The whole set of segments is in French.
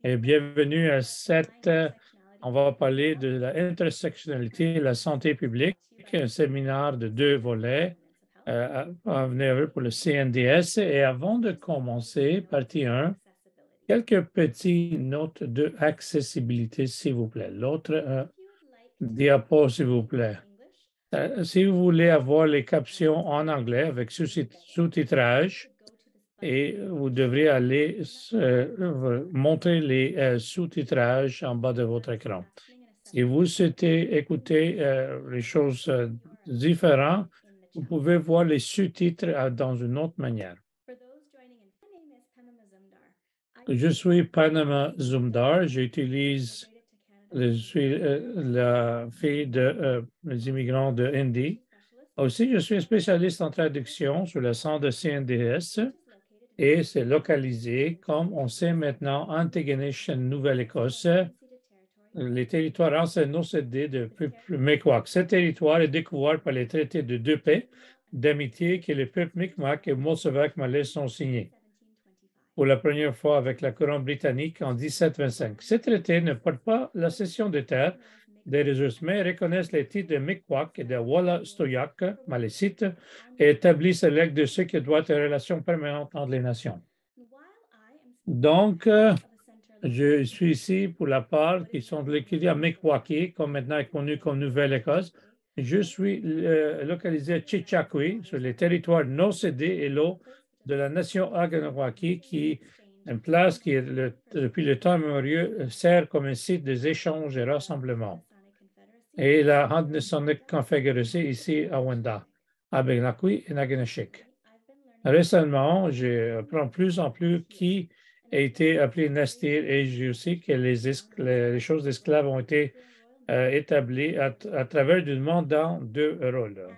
et bienvenue à on va parler de la intersectionnalité et la santé publique, un séminaire de 2 volets à venir pour le CNDS. Et avant de commencer, partie 1, quelques petites notes de accessibilité, s'il vous plaît. L'autre diapo, s'il vous plaît. Si vous voulez avoir les captions en anglais avec sous-titrage, et vous devrez aller montrer les sous-titrages en bas de votre écran. Si vous souhaitez écouter les choses différentes, vous pouvez voir les sous-titres dans une autre manière. Je suis Panama Zumdar. Je suis la fille des immigrants de Indy. Aussi, je suis un spécialiste en traduction sur le centre de CNDS. Et c'est localisé, comme on sait maintenant, Antigonish, Nouvelle-Écosse, les territoires anciens OCD de Mi'kmaq. Ce territoire est découvert par les traités de deux paix d'amitié que les peuples Mi'kmaq et Montsevac malais sont signés pour la première fois avec la couronne britannique en 1725. Ces traités ne portent pas la cession de terres des ressources, mais reconnaissent les titres de Mi'kmaq et de Wolastoyak, malécites, et établissent le legs de ce qui doit être une relation permanente entre les nations. Donc, je suis ici pour la part qui sont de l'équilibre Mi'kmaq, comme maintenant est connu comme Nouvelle-Écosse. Je suis localisé à Chichakwi, sur les territoires non cédés et l'eau de la nation Aganawaki, qui est une place qui, depuis le temps mémorieux, sert comme un site des échanges et rassemblements. Et la Haudenosaunee Confédération ici à Wenda, à Abenaki et Naganashik. Récemment, j'apprends plus en plus qui a été appelé Nastir et je sais que les choses d'esclaves ont été établies à travers du mandat de rôle.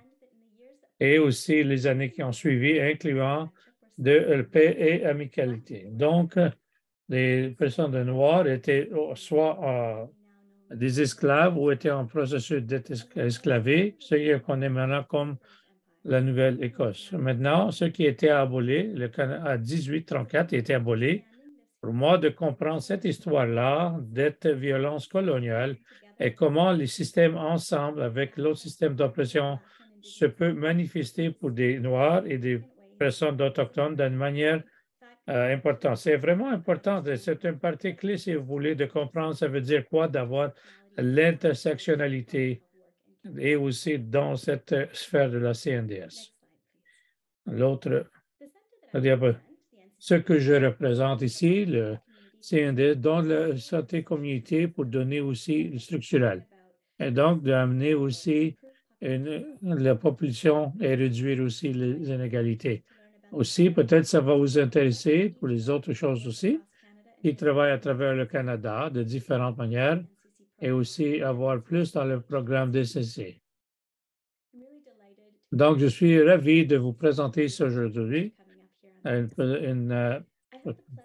Et aussi les années qui ont suivi, incluant de paix et amicalité. Donc, les personnes de noir étaient soit des esclaves ou étaient en processus d'être esclavés, ce qu'on connaît maintenant comme la Nouvelle-Écosse. Maintenant, ce qui était aboli, le Canada à 1834 était aboli. Pour moi, de comprendre cette histoire-là, cette violence coloniale et comment les systèmes ensemble avec l'autre système d'oppression se peut manifester pour des Noirs et des personnes autochtones d'une manière importante. C'est vraiment important. C'est une partie clé, si vous voulez, de comprendre ça veut dire quoi d'avoir l'intersectionnalité et aussi dans cette sphère de la CNDS. L'autre, ce que je représente ici, le CNDS, dans la santé communauté pour donner aussi le structurel. Et donc, d'amener aussi la population et réduire aussi les inégalités. Aussi, peut-être ça va vous intéresser pour les autres choses aussi, qui travaillent à travers le Canada de différentes manières et aussi avoir plus dans le programme DCC. Donc, je suis ravi de vous présenter ce aujourd'hui une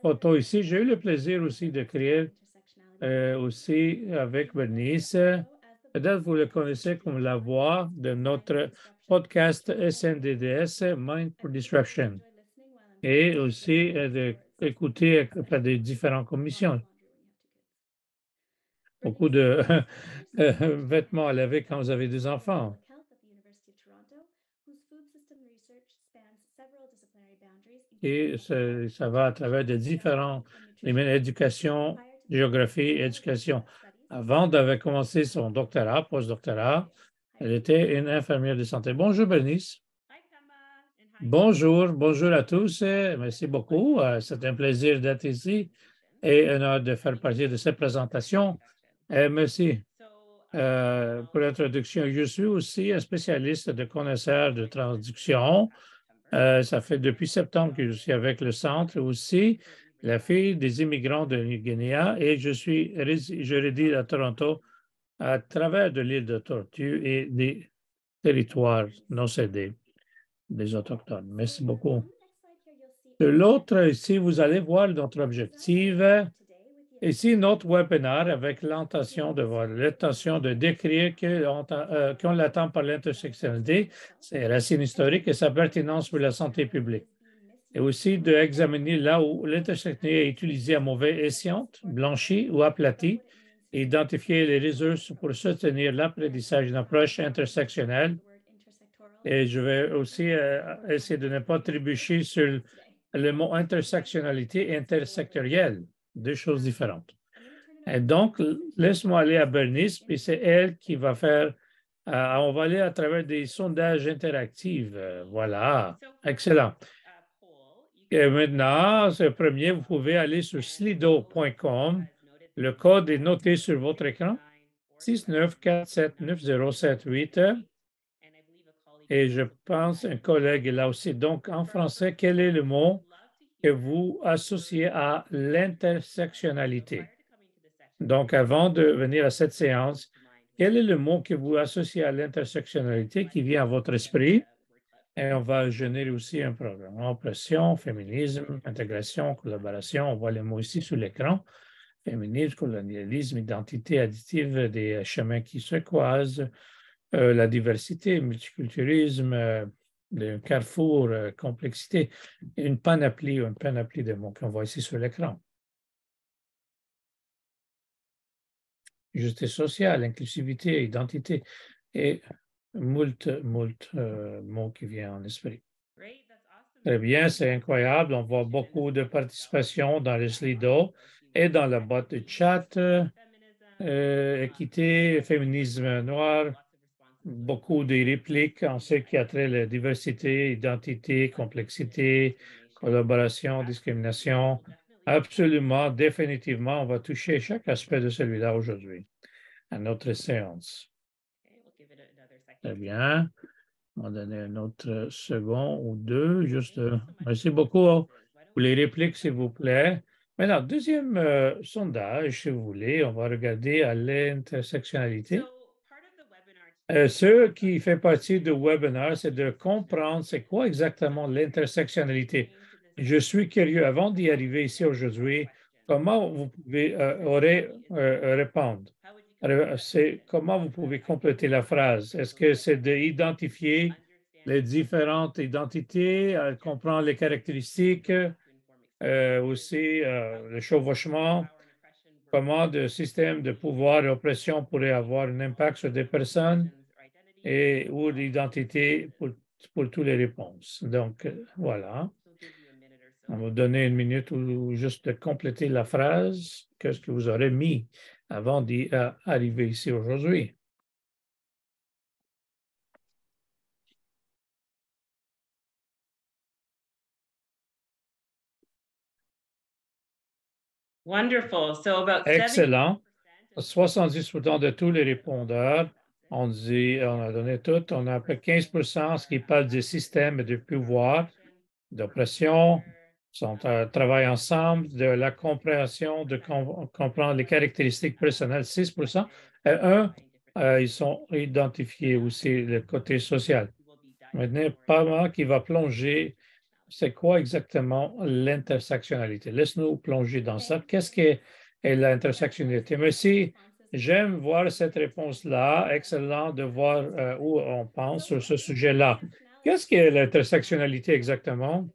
photo ici. J'ai eu le plaisir aussi de créer aussi avec Bernice. Peut-être vous le connaissez comme la voix de notre podcast SNDDS, Mind for Disruption, et aussi d'écouter par des différentes commissions. Beaucoup de vêtements à laver quand vous avez des enfants. Et ça va à travers de différents domaines, éducation, géographie, éducation. Avant d'avoir commencé son doctorat, post-doctorat, elle était une infirmière de santé. Bonjour, Bernice. Bonjour, bonjour à tous. Merci beaucoup. C'est un plaisir d'être ici et un honneur de faire partie de cette présentation. Merci pour l'introduction. Je suis aussi un spécialiste de connaisseur de traduction. Ça fait depuis septembre que je suis avec le centre aussi, la fille des immigrants de Guinée et je réside à Toronto à travers de l'île de Tortue et des territoires non cédés des Autochtones. Merci beaucoup. De l'autre, ici, vous allez voir notre objectif. Ici, notre webinaire avec l'intention de décrire qu'on l'attend par l'intersectionnalité, ses racines historiques et sa pertinence pour la santé publique. et aussi d'examiner là où l'intersectionnalité est utilisée à mauvais escient, blanchi ou aplati, et identifier les ressources pour soutenir l'apprentissage d'une approche intersectionnelle. Et je vais aussi essayer de ne pas trébucher sur le mot intersectionnalité et intersectorielle, deux choses différentes. Et donc, laisse-moi aller à Bernice, puis c'est elle qui va faire, on va aller à travers des sondages interactifs. Voilà, excellent. Et maintenant, ce premier, vous pouvez aller sur slido.com. Le code est noté sur votre écran, 69479078. Et je pense un collègue est là aussi. Donc, en français, quel est le mot que vous associez à l'intersectionnalité? Donc, avant de venir à cette séance, quel est le mot que vous associez à l'intersectionnalité qui vient à votre esprit? Et on va générer aussi un programme. Oppression, féminisme, intégration, collaboration. On voit les mots ici sur l'écran. Féminisme, colonialisme, identité additive des chemins qui se croisent, la diversité, le multiculturalisme, le carrefour, complexité, une panoplie de mots qu'on voit ici sur l'écran. Justice sociale, inclusivité, identité et moult mots qui viennent en esprit. Très bien, c'est incroyable. On voit beaucoup de participation dans les Slido et dans la boîte de chat. Équité, féminisme noir, beaucoup de répliques en ce qui a trait à la diversité, identité, complexité, collaboration, discrimination. Absolument, définitivement, on va toucher chaque aspect de celui-là aujourd'hui à notre séance. Très bien. On va donner un autre second ou deux. Juste, merci beaucoup pour les répliques, s'il vous plaît. Maintenant, deuxième sondage, si vous voulez, on va regarder à l'intersectionnalité. Ce qui fait partie du webinaire, c'est de comprendre c'est quoi exactement l'intersectionnalité. Je suis curieux, avant d'y arriver ici aujourd'hui, comment vous pouvez répondre? C'est comment vous pouvez compléter la phrase? Est-ce que c'est d'identifier les différentes identités, comprendre les caractéristiques, aussi le chevauchement, comment le système de pouvoir et oppression pourrait avoir un impact sur des personnes et ou l'identité pour toutes les réponses. Donc, voilà. On va donner une minute ou juste de compléter la phrase. Qu'est-ce que vous aurez mis avant d'y arriver ici aujourd'hui? Wonderful. So about Excellent. 70% de tous les répondeurs on a donné tout. On a à peu 15% qui parlent du système de pouvoir, d'oppression, travaillent ensemble, de la compréhension, de comprendre les caractéristiques personnelles, 6%. Ils sont identifiés aussi le côté social. Maintenant, pas mal qui va plonger. C'est quoi exactement l'intersectionnalité? Laisse-nous plonger dans ça. Qu'est-ce qu'est l'intersectionnalité? Merci. J'aime voir cette réponse-là. Excellent de voir où on pense sur ce sujet-là. Qu'est-ce qu'est l'intersectionnalité exactement?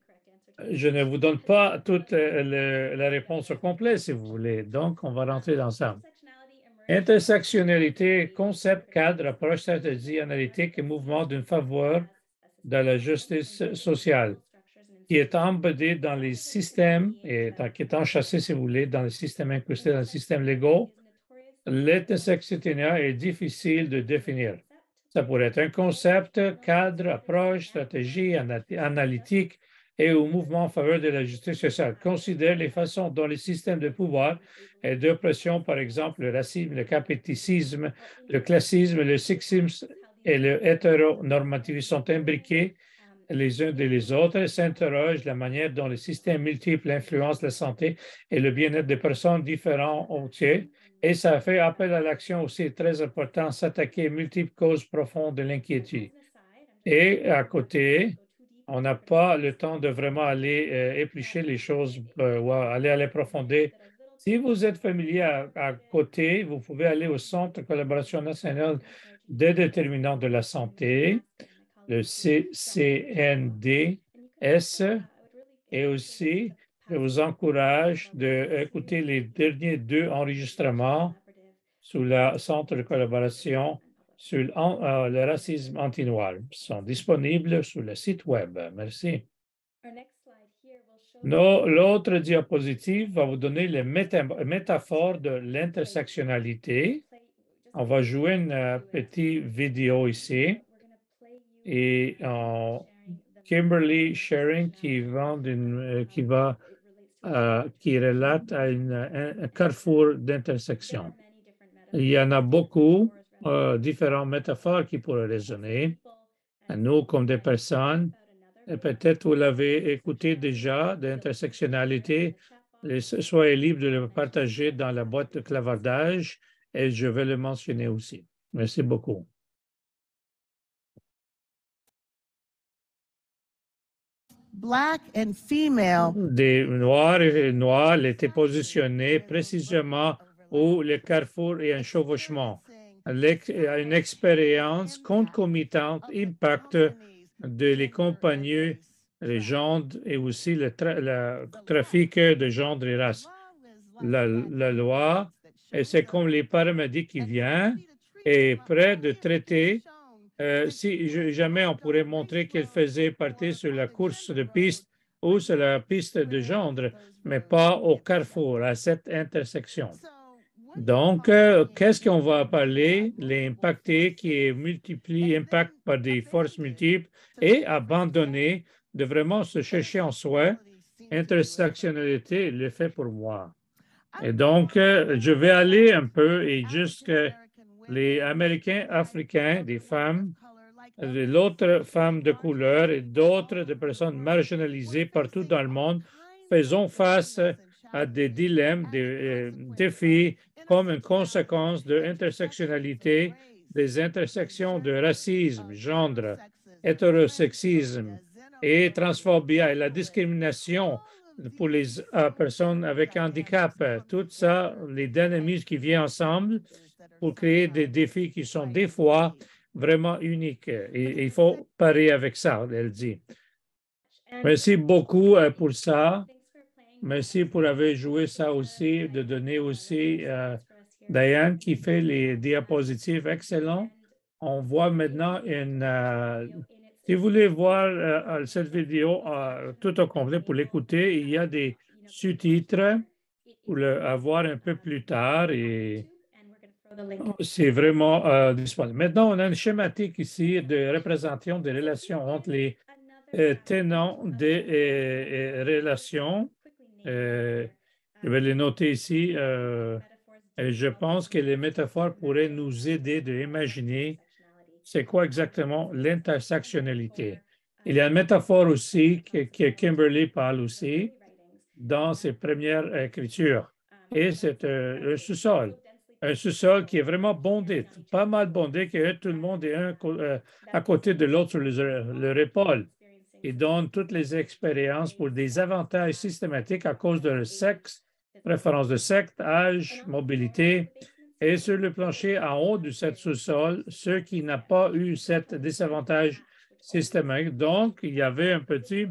Je ne vous donne pas toute la réponse au complet, si vous voulez. Donc, on va rentrer dans ça. Intersectionnalité, concept, cadre, approche, stratégie, analytique et mouvement d'une faveur de la justice sociale qui est embeddé dans les systèmes et qui est enchâssé, si vous voulez, dans les systèmes incrustés, dans les systèmes légaux. L'intersectionnalité est difficile de définir. Ça pourrait être un concept, cadre, approche, stratégie, analytique et au mouvement en faveur de la justice sociale. Considère les façons dont les systèmes de pouvoir et d'oppression, par exemple le racisme, le capéticisme, le classisme, le sexisme et le hétéronormativisme sont imbriqués les uns des autres, s'interrogent la manière dont les systèmes multiples influencent la santé et le bien-être des personnes différentes entières. Et ça fait appel à l'action aussi très important, s'attaquer aux multiples causes profondes de l'inquiétude. Et à côté, on n'a pas le temps de vraiment aller éplucher les choses ou aller à la profondeur. Si vous êtes familier à côté, vous pouvez aller au Centre de collaboration nationale des déterminants de la santé, le CCNDS, Et aussi, je vous encourage d'écouter les derniers 2 enregistrements sous le Centre de collaboration sur le racisme anti-noir. Ils sont disponibles sur le site Web. Merci. L'autre diapositive va vous donner les métaphores de l'intersectionnalité. On va jouer une petite vidéo ici et Kimberly Sharing qui relate à un carrefour d'intersection. Il y en a beaucoup, différentes métaphores qui pourraient résonner. Nous, comme des personnes, et peut-être vous l'avez écouté déjà, d'intersectionnalité, soyez libre de le partager dans la boîte de clavardage et je vais le mentionner aussi. Merci beaucoup. Black and female. Des noirs et noirs étaient positionnés précisément où le carrefour et un chevauchement. Une expérience concomitante impacte de les compagnies, les genres et aussi le trafic de genres et races. La loi, et c'est comme les paramédics qui viennent et prêt de traiter. Si jamais on pourrait montrer qu'elle faisait partie sur la course de piste ou sur la piste de gendre, mais pas au carrefour, à cette intersection. Donc, qu'est-ce qu'on va parler? Les impactés qui multiplient, impactent par des forces multiples et abandonner de vraiment se chercher en soi. Intersectionnalité, le fait pour moi. Et donc, je vais aller un peu et jusque les Américains, Africains, des femmes, l'autre femmes de couleur et d'autres de personnes marginalisées partout dans le monde faisons face à des dilemmes, des défis comme une conséquence de l'intersectionnalité, des intersections de racisme, genre, hétérosexisme et transphobie et la discrimination pour les personnes avec handicap. Tout ça, les dynamismes qui viennent ensemble pour créer des défis qui sont des fois vraiment uniques. Et il faut parer avec ça, elle dit. Merci beaucoup pour ça. Merci pour avoir joué ça aussi, de donner aussi Diane qui fait les diapositives excellents. On voit maintenant si vous voulez voir cette vidéo tout au complet pour l'écouter, il y a des sous-titres pour le avoir un peu plus tard et c'est vraiment disponible. Maintenant, on a une schématique ici de représentation des relations entre les tenants des relations. Je vais les noter ici. Et je pense que les métaphores pourraient nous aider à imaginer c'est quoi exactement l'intersectionnalité. Il y a une métaphore aussi que Kimberly parle aussi dans ses premières écritures. Et c'est un sous-sol. Un sous-sol qui est vraiment bondé, pas mal bondé, que tout le monde est à côté de l'autre sur leur épaule. Ils donnent toutes les expériences pour des avantages systématiques à cause de leur sexe, préférence de sexe, âge, mobilité. Et sur le plancher en haut de cette sous-sol, ceux qui n'ont pas eu cet désavantage systématique. Donc, il y avait un petit,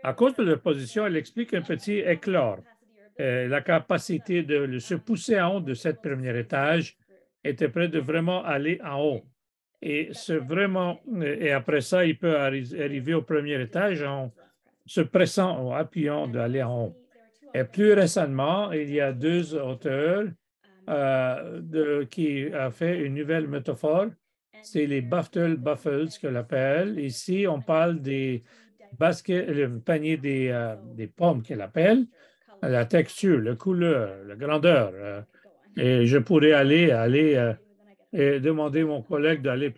à cause de leur position, elle explique un petit éclore. La capacité de se pousser en haut de cet premier étage était près de vraiment aller en haut. Et et après ça, il peut arriver au premier étage en se pressant, en appuyant d'aller en haut. Et plus récemment, il y a 2 auteurs qui a fait une nouvelle métaphore. C'est les Baffles qu'on appelle. Ici, on parle des baskets, le panier des pommes qu'elle appelle, la texture, la couleur, la grandeur. Et je pourrais aller et demander à mon collègue d'aller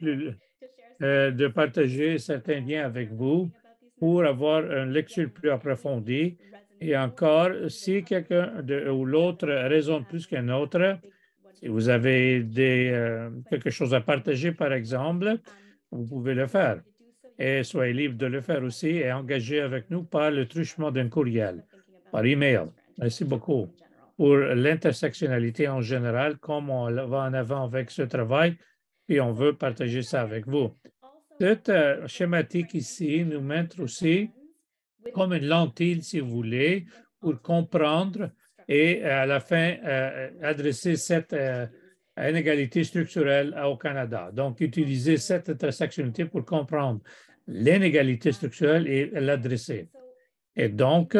de partager certains liens avec vous pour avoir une lecture plus approfondie. Et encore, si quelqu'un ou l'autre raisonne plus qu'un autre, si vous avez quelque chose à partager, par exemple, vous pouvez le faire. Et soyez libre de le faire aussi et engagez avec nous par le truchement d'un courriel, par email. Merci beaucoup pour l'intersectionnalité en général, comme on va en avant avec ce travail, et on veut partager ça avec vous. Cette schématique ici nous montre aussi comme une lentille, si vous voulez, pour comprendre et à la fin adresser cette inégalité structurelle au Canada. Donc, utiliser cette intersectionnalité pour comprendre l'inégalité structurelle et l'adresser. Et donc,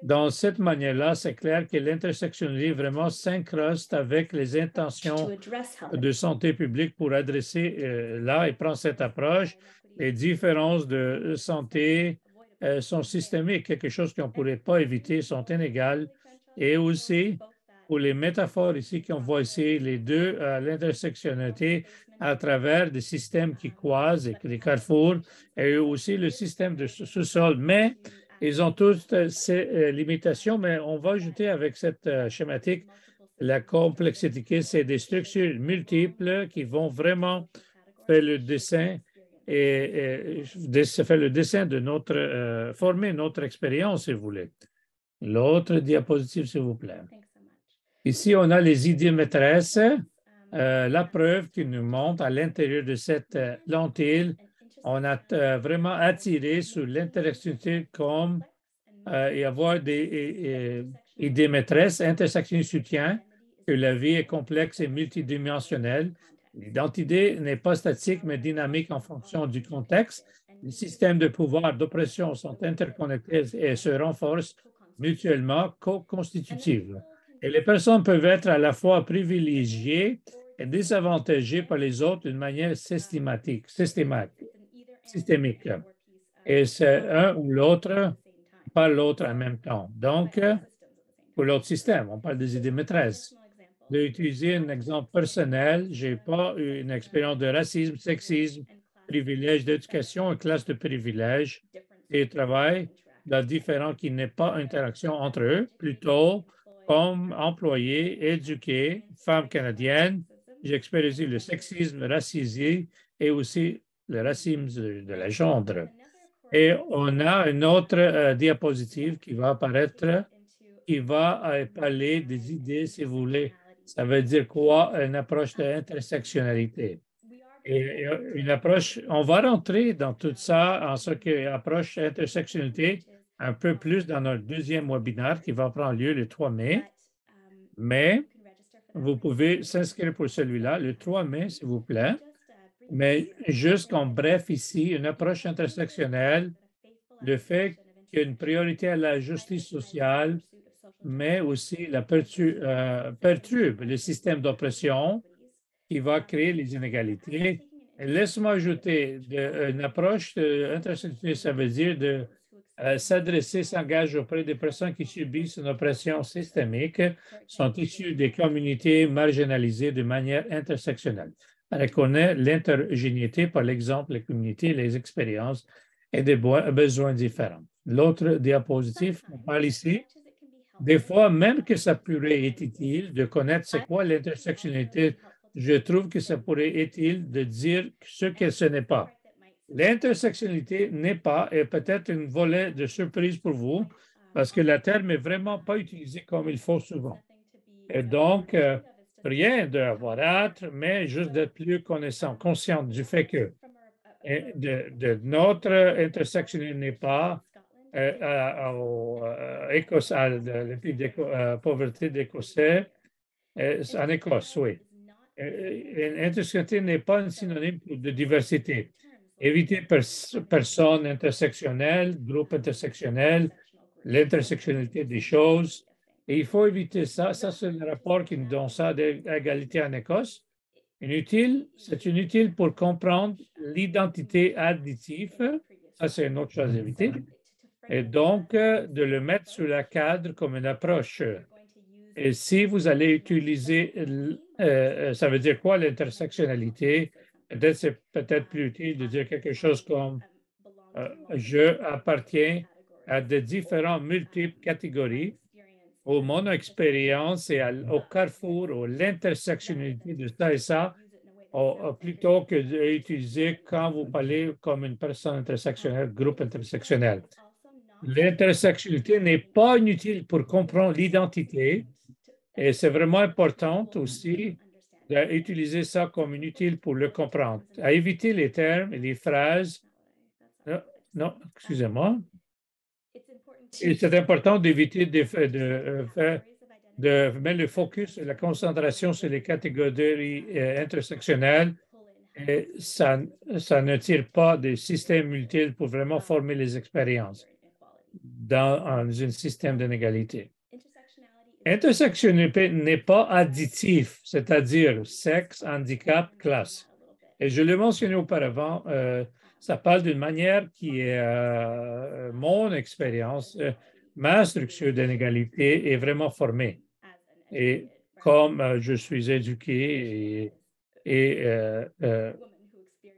dans cette manière-là, c'est clair que l'intersectionnalité vraiment s'incruste avec les intentions de santé publique pour adresser là et prendre cette approche. Les différences de santé sont systémiques, quelque chose qu'on ne pourrait pas éviter, sont inégales. Et aussi, pour les métaphores ici qu'on voit ici, les deux, l'intersectionnalité à travers des systèmes qui croisent et des carrefours, et aussi le système de sous-sol. Mais ils ont tous ces limitations, mais on va ajouter avec cette schématique la complexité, c'est des structures multiples qui vont vraiment faire le dessin et faire le dessin de notre, former notre expérience, si vous voulez. L'autre diapositive, s'il vous plaît. Ici, on a les idées maîtresses, la preuve qui nous montre à l'intérieur de cette lentille, on a vraiment attiré sur l'interactivité comme et avoir des idées maîtresses, intersection soutien, que la vie est complexe et multidimensionnelle. L'identité n'est pas statique, mais dynamique en fonction du contexte. Les systèmes de pouvoir, d'oppression sont interconnectés et se renforcent mutuellement, co-constitutifs. Et les personnes peuvent être à la fois privilégiées et désavantagées par les autres d'une manière systémique. Et c'est un ou l'autre, pas l'autre en même temps. Donc, pour l'autre système, on parle des idées maîtresses. De utiliser un exemple personnel, je n'ai pas eu une expérience de racisme, sexisme, privilège d'éducation et classe de privilège et travail, la différence qui n'est pas interaction entre eux, plutôt comme employé, éduqué, femme canadienne, j'ai expérimenté le sexisme, racisé et aussi le racisme de la gendre. Et on a une autre diapositive qui va apparaître, qui va parler des idées, si vous voulez. Ça veut dire quoi? Une approche d'intersectionnalité. Et une approche, on va rentrer dans tout ça en ce qui approche intersectionnalité un peu plus dans notre deuxième webinaire qui va prendre lieu le 3 mai. Mais vous pouvez s'inscrire pour celui-là le 3 mai, s'il vous plaît. Mais juste en bref ici, une approche intersectionnelle, le fait qu'il y a une priorité à la justice sociale, mais aussi la perturbe le système d'oppression qui va créer les inégalités. Laisse-moi ajouter une approche intersectionnelle, ça veut dire de s'adresser, s'engager auprès des personnes qui subissent une oppression systémique, sont issues des communautés marginalisées de manière intersectionnelle. On reconnaît l'intergénialité, par l'exemple, les communautés, les expériences et des besoins différents. L'autre diapositive, on parle ici. Des fois, même que ça pourrait être utile de connaître c'est quoi l'intersectionnalité, je trouve que ça pourrait être utile de dire ce que ce n'est pas. L'intersectionnalité n'est pas, et peut-être une volet de surprise pour vous, parce que le terme n'est vraiment pas utilisé comme il faut souvent. Et donc, rien d'avoir hâte, mais juste d'être plus conscient du fait que de notre intersectionnalité n'est pas à la pauvreté d'Écossais, en Écosse, oui. Intersectionnalité n'est pas un synonyme de diversité. Éviter personnes intersectionnelles, groupes intersectionnels, l'intersectionnalité des choses. Et il faut éviter ça. Ça, c'est le rapport qui nous donne ça d'égalité en Écosse. C'est inutile pour comprendre l'identité additive. Ça, c'est une autre chose à éviter. Et donc, de le mettre sous la cadre comme une approche. Et si vous allez utiliser, ça veut dire quoi l'intersectionnalité? Peut-être c'est peut-être plus utile de dire quelque chose comme je appartiens à de différentes multiples catégories où mon expérience est au carrefour, ou l'intersectionnalité de ça et ça, plutôt que d'utiliser quand vous parlez comme une personne intersectionnelle, groupe intersectionnel. L'intersectionnalité n'est pas inutile pour comprendre l'identité et c'est vraiment important aussi d'utiliser ça comme inutile pour le comprendre. À éviter les termes et les phrases. Non, excusez-moi. Et c'est important d'éviter de mettre le focus et la concentration sur les catégories intersectionnelles. Et ça ne tire pas des systèmes multiples pour vraiment former les expériences dans un système d'inégalité. Intersectionnalité n'est pas additif, c'est-à-dire sexe, handicap, classe. Et je l'ai mentionné auparavant, ça parle d'une manière qui est mon expérience, ma structure d'inégalité est vraiment formée. Et comme je suis éduqué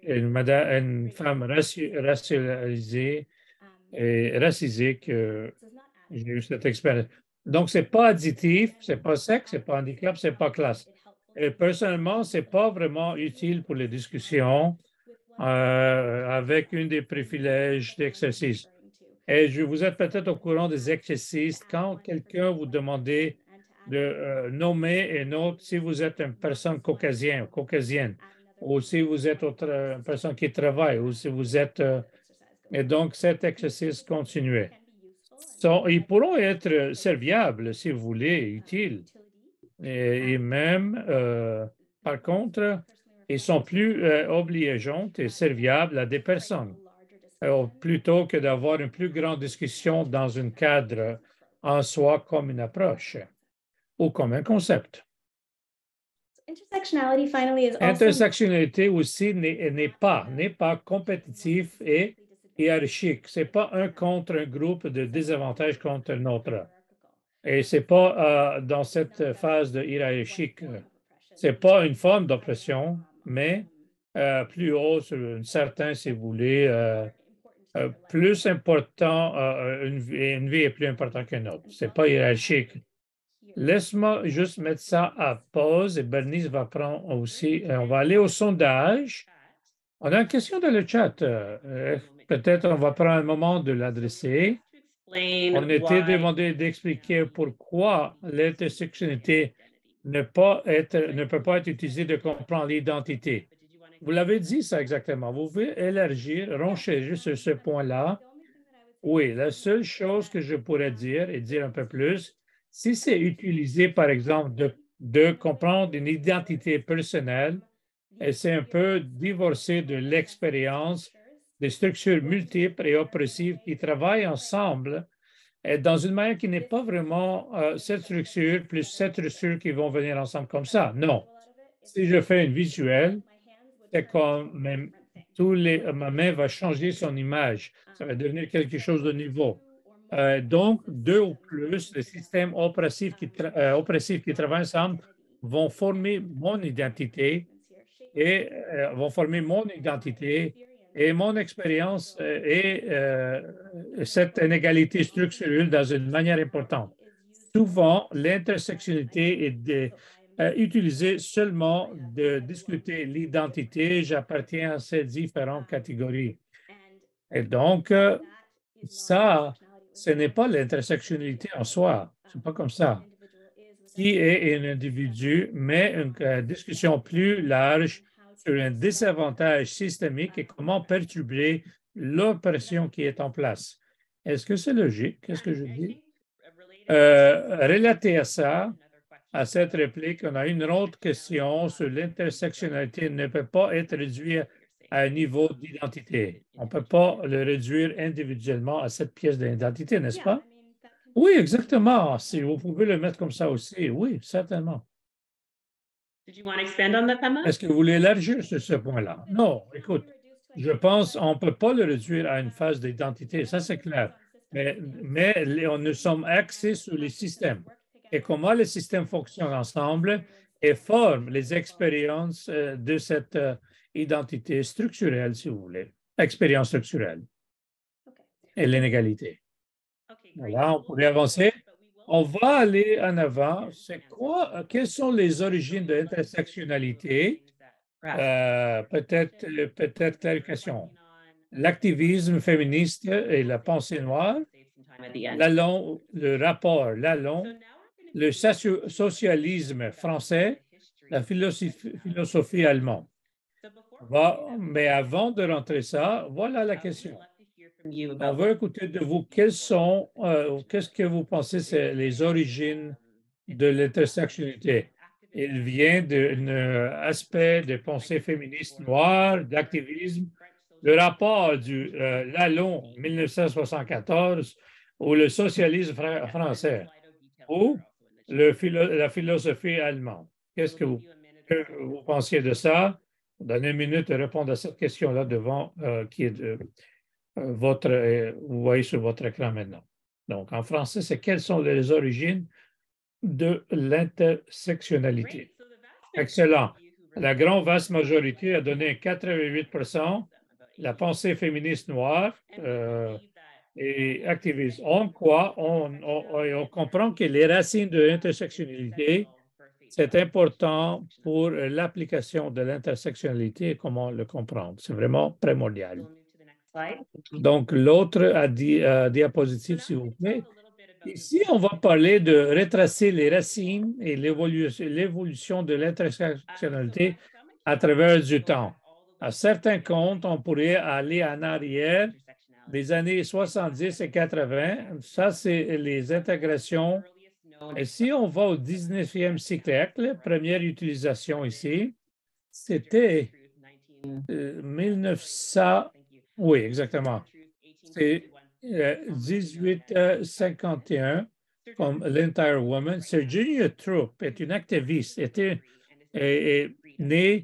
une femme racialisée et racisée que j'ai eu cette expérience. Donc, ce n'est pas additif, ce n'est pas sexe, ce n'est pas handicap, ce n'est pas classe. Et personnellement, ce n'est pas vraiment utile pour les discussions avec un des privilèges d'exercice. Et vous êtes peut-être au courant des exercices quand quelqu'un vous demande de nommer un autre si vous êtes une personne caucasienne, ou si vous êtes une personne qui travaille, ou si vous êtes... et donc, cet exercice continué. Ils pourront être serviables, si vous voulez, utiles. Et même, par contre, ils sont plus obligeants et serviables à des personnes, plutôt que d'avoir une plus grande discussion dans un cadre en soi comme une approche ou comme un concept. Intersectionnalité aussi n'est pas compétitif et hiérarchique. Ce n'est pas un contre un groupe de désavantages contre un autre. Et ce n'est pas dans cette phase de hiérarchique. Ce n'est pas une forme d'oppression, mais plus haut sur un certain, si vous voulez, plus important, une vie est plus importante qu'une autre. Ce n'est pas hiérarchique. Laisse-moi juste mettre ça à pause et Bernice va prendre aussi. On va aller au sondage. On a une question dans le chat. Peut-être on va prendre un moment de l'adresser. On était demandé d'expliquer pourquoi l'intersectionnalité ne peut pas être utilisée de comprendre l'identité. Vous l'avez dit ça exactement. Vous pouvez élargir, renchérir sur ce point-là. Oui, la seule chose que je pourrais dire et dire un peu plus, si c'est utilisé, par exemple, de comprendre une identité personnelle, et c'est un peu divorcé de l'expérience des structures multiples et oppressives qui travaillent ensemble et dans une manière qui n'est pas vraiment cette structure plus cette structure qui vont venir ensemble comme ça. Non. Si je fais une visuelle, c'est comme ma main va changer son image. Ça va devenir quelque chose de nouveau. Donc, deux ou plus, les systèmes oppressifs qui travaillent ensemble vont former mon identité et mon expérience et cette inégalité structurelle dans une manière importante. Souvent, l'intersectionnalité est utilisée seulement de discuter l'identité. J'appartiens à ces différentes catégories. Et donc, ça, ce n'est pas l'intersectionnalité en soi. Ce n'est pas comme ça. Qui est un individu, mais une discussion plus large sur un désavantage systémique et comment perturber l'oppression qui est en place. Est-ce que c'est logique? Qu'est-ce que je dis? Relaté à ça, à cette réplique, on a une autre question sur l'intersectionnalité ne peut pas être réduite à un niveau d'identité. On ne peut pas le réduire individuellement à cette pièce d'identité, n'est-ce pas? Oui, exactement. Si vous pouvez le mettre comme ça aussi, oui, certainement. Est-ce que vous voulez élargir sur ce point-là? Non, écoute, je pense qu'on ne peut pas le réduire à une phase d'identité, ça c'est clair. Mais nous sommes axés sur les systèmes et comment les systèmes fonctionnent ensemble et forment les expériences de cette identité structurelle, si vous voulez, expérience structurelle et l'inégalité. Voilà, on pourrait avancer. On va aller en avant. Quelles sont les origines de l'intersectionnalité? Peut-être clarification. L'activisme féministe et la pensée noire, le rapport Lalonde, le socialisme français, la philosophie allemande. Mais avant de rentrer ça, voilà la question. from you On about veut écouter de vous qu'est-ce que vous pensez, c'est les origines de l'intersectionnalité. Il vient d'un aspect de pensée féministe noire, d'activisme, le rapport du Lalonde 1974 ou le socialisme français ou la philosophie allemande. Qu'est-ce que vous pensiez de ça? Donnez une minute de répondre à cette question-là devant qui est vous voyez sur votre écran maintenant. Donc, en français, c'est quelles sont les origines de l'intersectionnalité? Excellent. La grande vaste majorité a donné 88%, la pensée féministe noire et activiste. On comprend que les racines de l'intersectionnalité, c'est important pour l'application de l'intersectionnalité et comment le comprendre. C'est vraiment primordial. Donc, l'autre diapositive, s'il vous plaît. Ici, on va parler de retracer les racines et l'évolution de l'intersectionnalité à travers du temps. À certains comptes, on pourrait aller en arrière des années 70 et 80. Ça, c'est les intégrations. Et si on va au 19e siècle, première utilisation ici, c'était 1900. Oui, exactement. C'est 1851, comme l'Entire Woman. Virginia Thorpe est une activiste, est née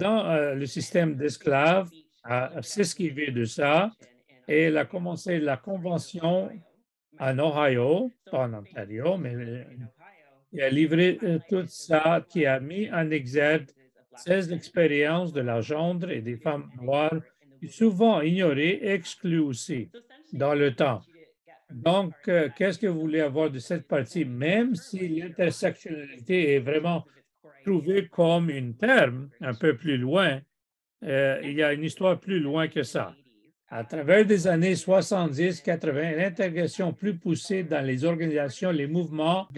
dans le système d'esclaves, à s'esquiver de ça, et elle a commencé la convention en Ohio, pas en Ontario, mais elle a livré tout ça, qui a mis en exergue 16 expériences de la gendre et des femmes noires, souvent ignorées, exclues aussi dans le temps. Donc, qu'est-ce que vous voulez avoir de cette partie? Même si l'intersectionnalité est vraiment trouvée comme un terme un peu plus loin, il y a une histoire plus loin que ça. À travers des années 70-80, l'intégration plus poussée dans les organisations, les mouvements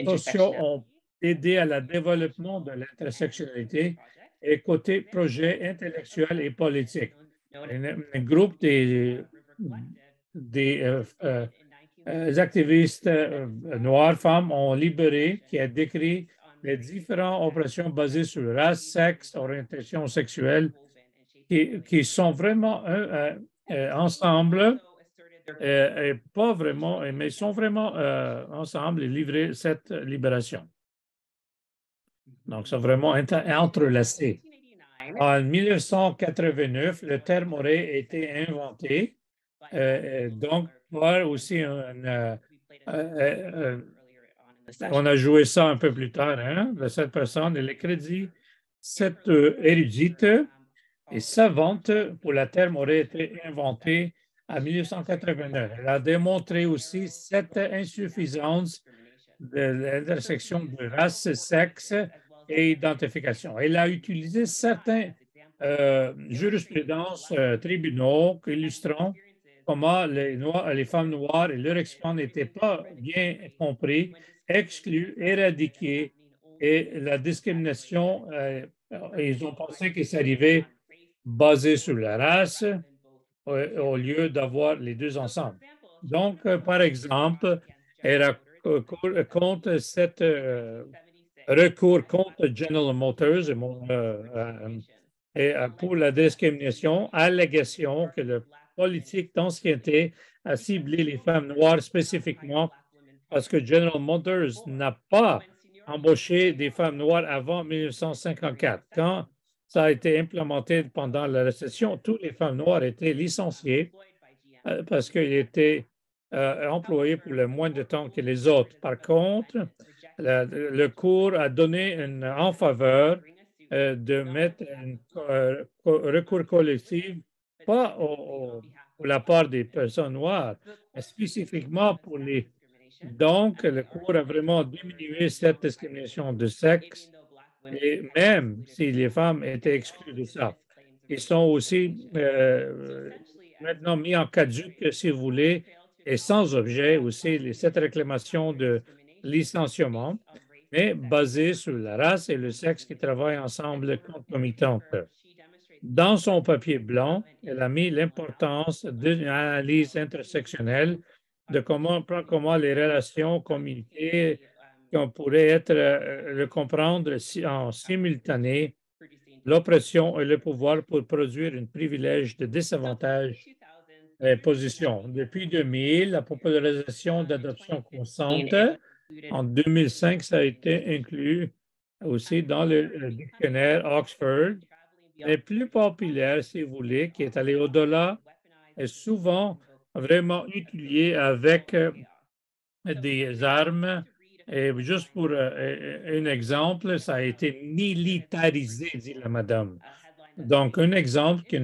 sociaux ont aidé à le développement de l'intersectionnalité et côté projet intellectuel et politique. Un groupe des activistes noirs, femmes ont libéré, qui a décrit les différentes oppressions basées sur race, sexe, orientation sexuelle, qui sont vraiment ensemble, et pas vraiment, mais sont vraiment ensemble et livrer cette libération. Donc, c'est vraiment entrelacé. En 1989, le terme aurait été inventé. Donc, aussi, on a joué ça un peu plus tard, de cette personne, et le crédit, cette érudite et savante pour la terme aurait été inventée en 1989. Elle a démontré aussi cette insuffisance de l'intersection de race, sexe et identification. Elle a utilisé certains jurisprudences, tribunaux illustrant comment les femmes noires et leur expérience n'étaient pas bien compris, exclus, éradiqués, et la discrimination, ils ont pensé que ça arrivait basé sur la race au lieu d'avoir les deux ensemble. Donc, par exemple, elle contre cette recours contre General Motors et pour la discrimination, allégation que le politique d'ancienneté a ciblé les femmes noires spécifiquement parce que General Motors n'a pas embauché des femmes noires avant 1954. Quand ça a été implémenté pendant la récession, toutes les femmes noires étaient licenciées parce qu'elles étaient employées pour le moins de temps que les autres. Par contre, le cours a donné en faveur de mettre un recours collectif, pas pour la part des personnes noires, mais spécifiquement pour les. Donc, le cours a vraiment diminué cette discrimination de sexe, et même si les femmes étaient exclues de ça. Ils sont aussi maintenant mis en caduc, si vous voulez, et sans objet aussi cette réclamation de licenciement, mais basée sur la race et le sexe qui travaillent ensemble concomitamment. Dans son papier blanc, elle a mis l'importance d'une analyse intersectionnelle de comment les relations communiquées qu'on pourrait être le comprendre en simultané l'oppression et le pouvoir pour produire un privilège de désavantage et position. Depuis 2000, la popularisation d'adoption consciente, en 2005, ça a été inclus aussi dans le dictionnaire Oxford. Les plus populaires, si vous voulez, qui est allé au-delà, est souvent vraiment utilisé avec des armes. Et juste pour un exemple, ça a été militarisé, dit la madame. Donc, un exemple des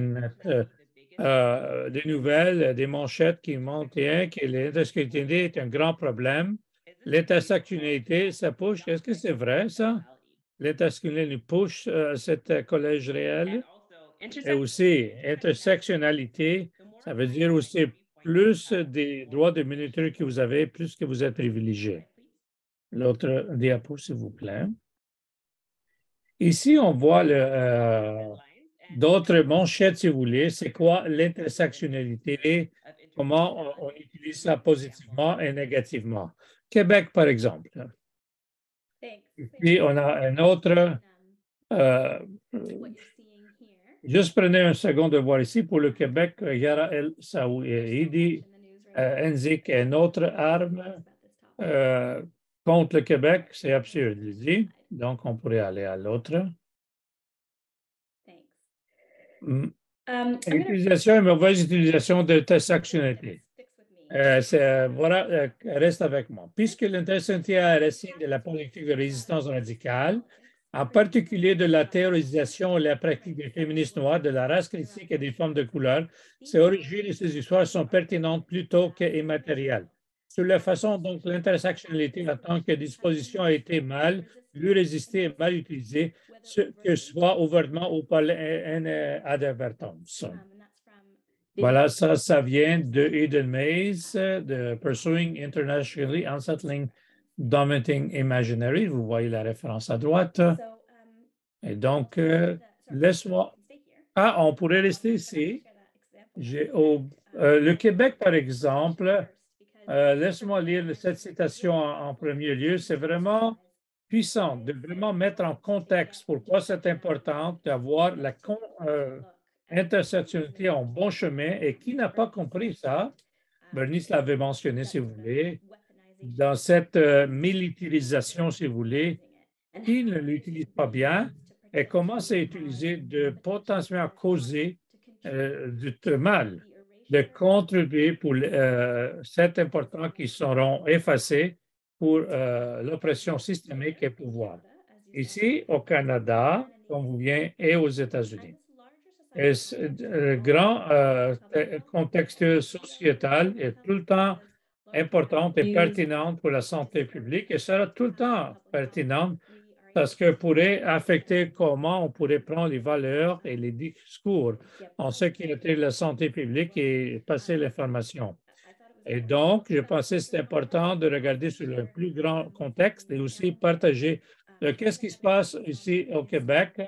nouvelles, des manchettes qui montrent que l'intersectionnalité est un grand problème. L'intersectionnalité, ça pousse. Est-ce que c'est vrai, ça? L'intersectionnalité pousse cette collège réel. Et aussi, intersectionnalité, ça veut dire aussi plus des droits de minorité que vous avez, plus que vous êtes privilégié. L'autre diapo, s'il vous plaît. Ici, on voit d'autres manchettes, si vous voulez. C'est quoi l'intersectionnalité? Comment on utilise ça positivement et négativement? Québec, par exemple. Puis, on a un autre. Juste prenez un second de voir ici. Pour le Québec, Yara El Saouidi indique une autre arme contre le Québec. C'est absurde, il dit. Donc, on pourrait aller à l'autre. Utilisation et mauvaise utilisation de intersectionnalité. Voilà, reste avec moi. Puisque l'intersectionnalité est un racine de la politique de résistance radicale, en particulier de la théorisation et la pratique des féministes noires, de la race critique et des femmes de couleur, ces origines et ces histoires sont pertinentes plutôt qu'immatérielles. Sur la façon dont l'intersectionnalité en tant que disposition a été mal, lui résister et mal utilisée, que ce soit ouvertement ou par inadvertance. Voilà, ça vient de Eden Mays, de Pursuing Internationally Unsettling Dominating Imaginary. Vous voyez la référence à droite. Et donc, laisse-moi. Ah, on pourrait rester ici. Le Québec, par exemple, laisse-moi lire cette citation en premier lieu. C'est vraiment puissant de vraiment mettre en contexte pourquoi c'est important d'avoir la intersectionnalité en bon chemin. Et qui n'a pas compris ça? Bernice l'avait mentionné, si vous voulez, dans cette militarisation, si vous voulez, qui ne l'utilise pas bien et commence à utiliser de potentiellement causer du mal, de contribuer pour c'est important qu'ils seront effacés pour l'oppression systémique et pouvoir. Ici, au Canada, comme vous voyez, et aux États-Unis. Et le grand contexte sociétal est tout le temps importante et pertinente pour la santé publique et sera tout le temps pertinente parce que pourrait affecter comment on pourrait prendre les valeurs et les discours en ce qui était la santé publique et passer l'information. Et donc, je pensais que c'est important de regarder sur le plus grand contexte et aussi partager qu'est-ce qui se passe ici au Québec.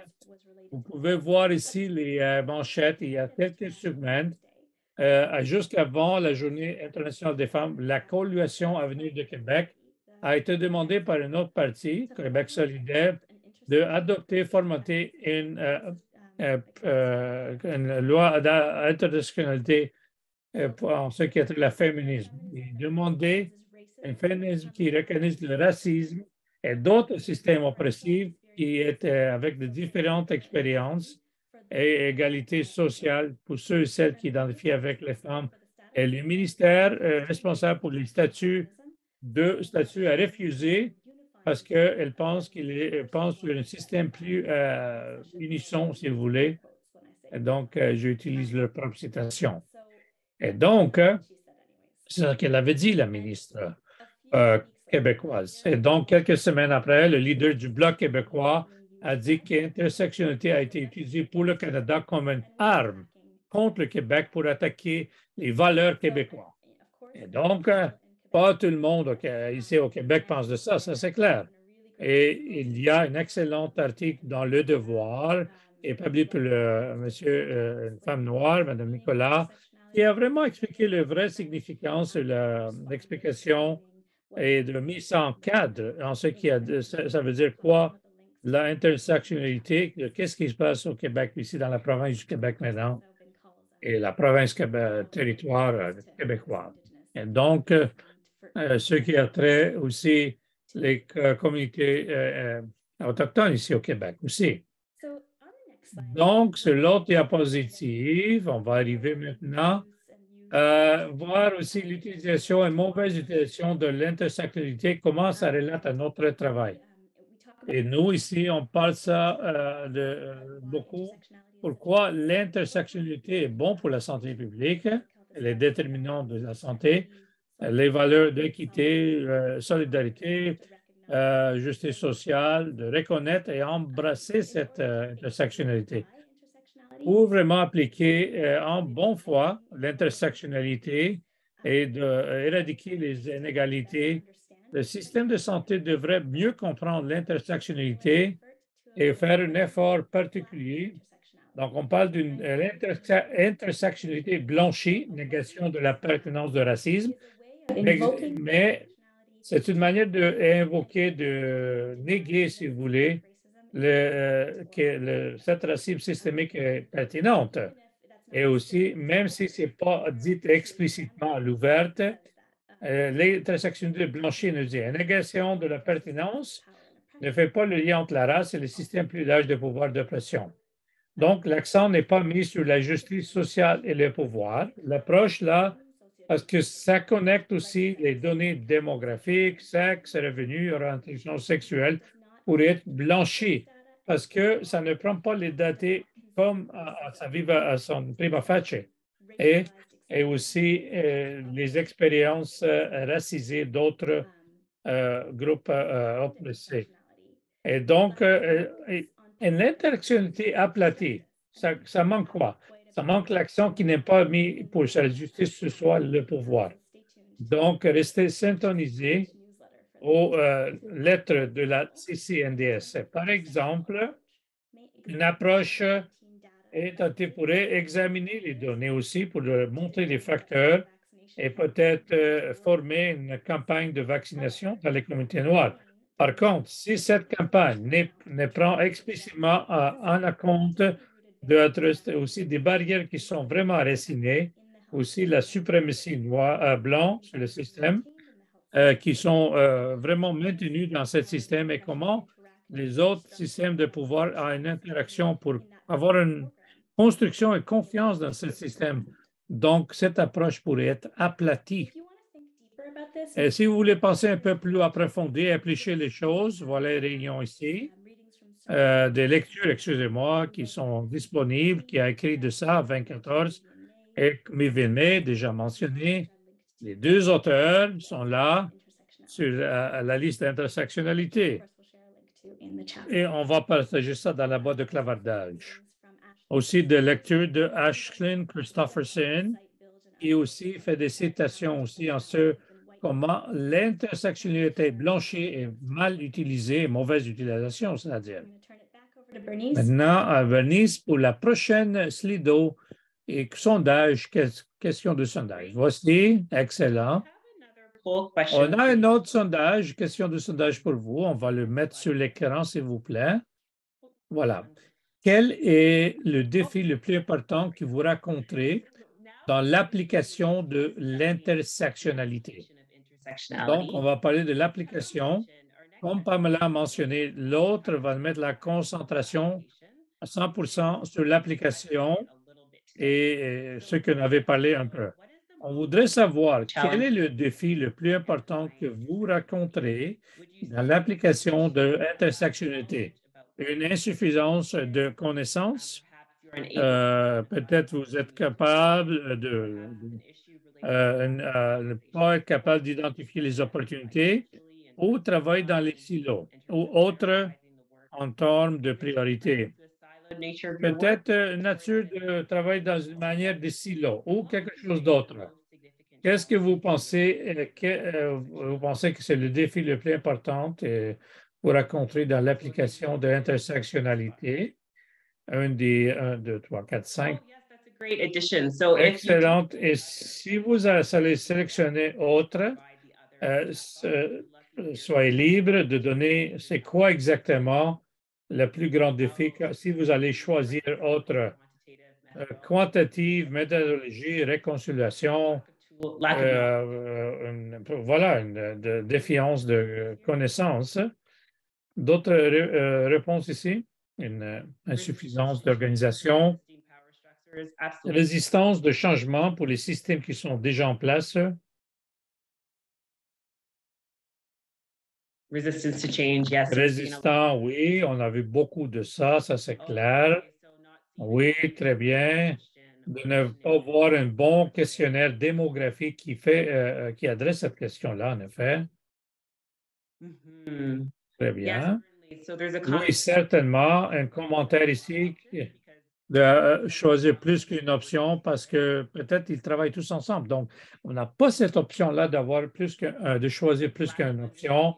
Vous pouvez voir ici les manchettes. Il y a quelques semaines, jusqu'avant la Journée internationale des femmes, la coalition Avenir de Québec a été demandée par un autre parti, Québec solidaire, d'adopter, formater une loi d'intersectionnalité en ce qui est le féminisme. Il demandait un féminisme qui reconnaisse le racisme et d'autres systèmes oppressifs qui étaient avec de différentes expériences et égalité sociale pour ceux et celles qui identifient avec les femmes. Et le ministère responsable pour les statuts a refusé parce qu'elle pense pense sur un système plus unisson, si vous voulez. Et donc, j'utilise leur propre citation. Et donc, c'est ce qu'elle avait dit, la ministre québécoise. Et donc, quelques semaines après, le leader du Bloc québécois a dit que l'intersectionnalité a été utilisée pour le Canada comme une arme contre le Québec pour attaquer les valeurs québécoises. Et donc, pas tout le monde ici au Québec pense de ça c'est clair. Et il y a un excellent article dans Le Devoir établi par une femme noire, Mme Nicolas, qui a vraiment expliqué le vrai significance de l'explication et de mise en cadre en ce qui a, ça veut dire quoi, l'intersectionnalité, qu'est-ce qui se passe au Québec, ici dans la province du Québec maintenant, et la province territoire québécois. Et donc, ce qui a trait aussi les communautés autochtones ici au Québec aussi. Donc, sur l'autre diapositive, on va arriver maintenant à voir aussi l'utilisation et mauvaise utilisation de l'intersectionnalité, comment ça relate à notre travail. Et nous, ici, on parle ça beaucoup. Pourquoi l'intersectionnalité est bon pour la santé publique, les déterminants de la santé, les valeurs d'équité, solidarité, justice sociale, de reconnaître et embrasser cette intersectionnalité. Pour vraiment appliquer en bonne foi l'intersectionnalité et d'éradiquer les inégalités, le système de santé devrait mieux comprendre l'intersectionnalité et faire un effort particulier. Donc, on parle d'une intersectionnalité blanchie, négation de la pertinence de racisme, mais c'est une manière d'invoquer, de néguer, si vous voulez, que cette racisme systémique est pertinente. Et aussi, même si ce n'est pas dit explicitement à l'ouverte, l'intersectionnalité blanchie nous dit une négation de la pertinence ne fait pas le lien entre la race et le système plus large de pouvoir d'oppression. Donc, l'accent n'est pas mis sur la justice sociale et le pouvoir. L'approche là, parce que ça connecte aussi les données démographiques, sexe, revenus, orientation sexuelle pour être blanchi, parce que ça ne prend pas les datés comme à son prima facie et aussi les expériences racisées d'autres groupes oppressés. Et donc, l'interactionnalité aplatie, ça manque quoi? Ça manque l'accent qui n'est pas mis pour la justice, ce soit le pouvoir. Donc, restez syntonisés aux lettres de la CCNDS. Par exemple, une approche pourrait examiner les données aussi pour montrer les facteurs et peut-être former une campagne de vaccination dans les communautés noires. Par contre, si cette campagne ne prend explicitement en compte aussi des barrières qui sont vraiment racinées, aussi la suprématie blanche sur le système, qui sont vraiment maintenues dans ce système et comment les autres systèmes de pouvoir ont une interaction pour avoir une construction et confiance dans ce système. Donc, cette approche pourrait être aplatie. Et si vous voulez penser un peu plus approfondi, appliquer les choses, voilà les réunions ici, des lectures, excusez-moi, qui sont disponibles, qui a écrit de ça en 2014, et Mivene, déjà mentionné, les deux auteurs sont là sur la liste d'intersectionnalité. Et on va partager ça dans la boîte de clavardage. Aussi de lecture de Ashlyn Christopherson, qui aussi fait des citations aussi en ce comment l'intersectionnalité blanchie est mal utilisée, mauvaise utilisation, c'est-à-dire. Maintenant, à Bernice pour la prochaine Slido et sondage, question de sondage. Voici, excellent. On a un autre sondage, question de sondage pour vous. On va le mettre sur l'écran, s'il vous plaît. Voilà. Quel est le défi le plus important que vous rencontrez dans l'application de l'intersectionnalité? Donc, on va parler de l'application. Comme Pamela a mentionné, l'autre va mettre la concentration à 100% sur l'application et ce que nous avons parlé un peu. On voudrait savoir quel est le défi le plus important que vous rencontrez dans l'application de l'intersectionnalité. Une insuffisance de connaissances. Peut-être vous êtes capable de ne pas être capable d'identifier les opportunités ou travailler dans les silos ou autres en termes de priorité. Peut-être nature de travail dans une manière de silo ou quelque chose d'autre. Qu'est-ce que vous pensez vous pensez que c'est le défi le plus important pour rencontrer dans l'application de l'intersectionnalité? un des 1, 2, 3, 4, 5. Oh, yes, that's a great addition. So if you Excellente. Et si vous allez sélectionner autre, provide the other, soyez libre de donner c'est quoi exactement le plus grand défi si vous allez choisir autre quantitative, méthodologie, réconciliation, voilà, une défiance de connaissance. D'autres réponses ici? Une insuffisance d'organisation, résistance de changement pour les systèmes qui sont déjà en place. Resistance to change, yes. Résistant, oui, on a vu beaucoup de ça c'est clair. Oui, très bien. De ne pas voir un bon questionnaire démographique qui adresse cette question-là, en effet. Mhm. Très Yes, bien. certainly. So there's a Oui, certainement. Un commentaire ici de choisir plus qu'une option parce que peut-être ils travaillent tous ensemble. Donc, on n'a pas cette option-là d'avoir de choisir plus qu'une option.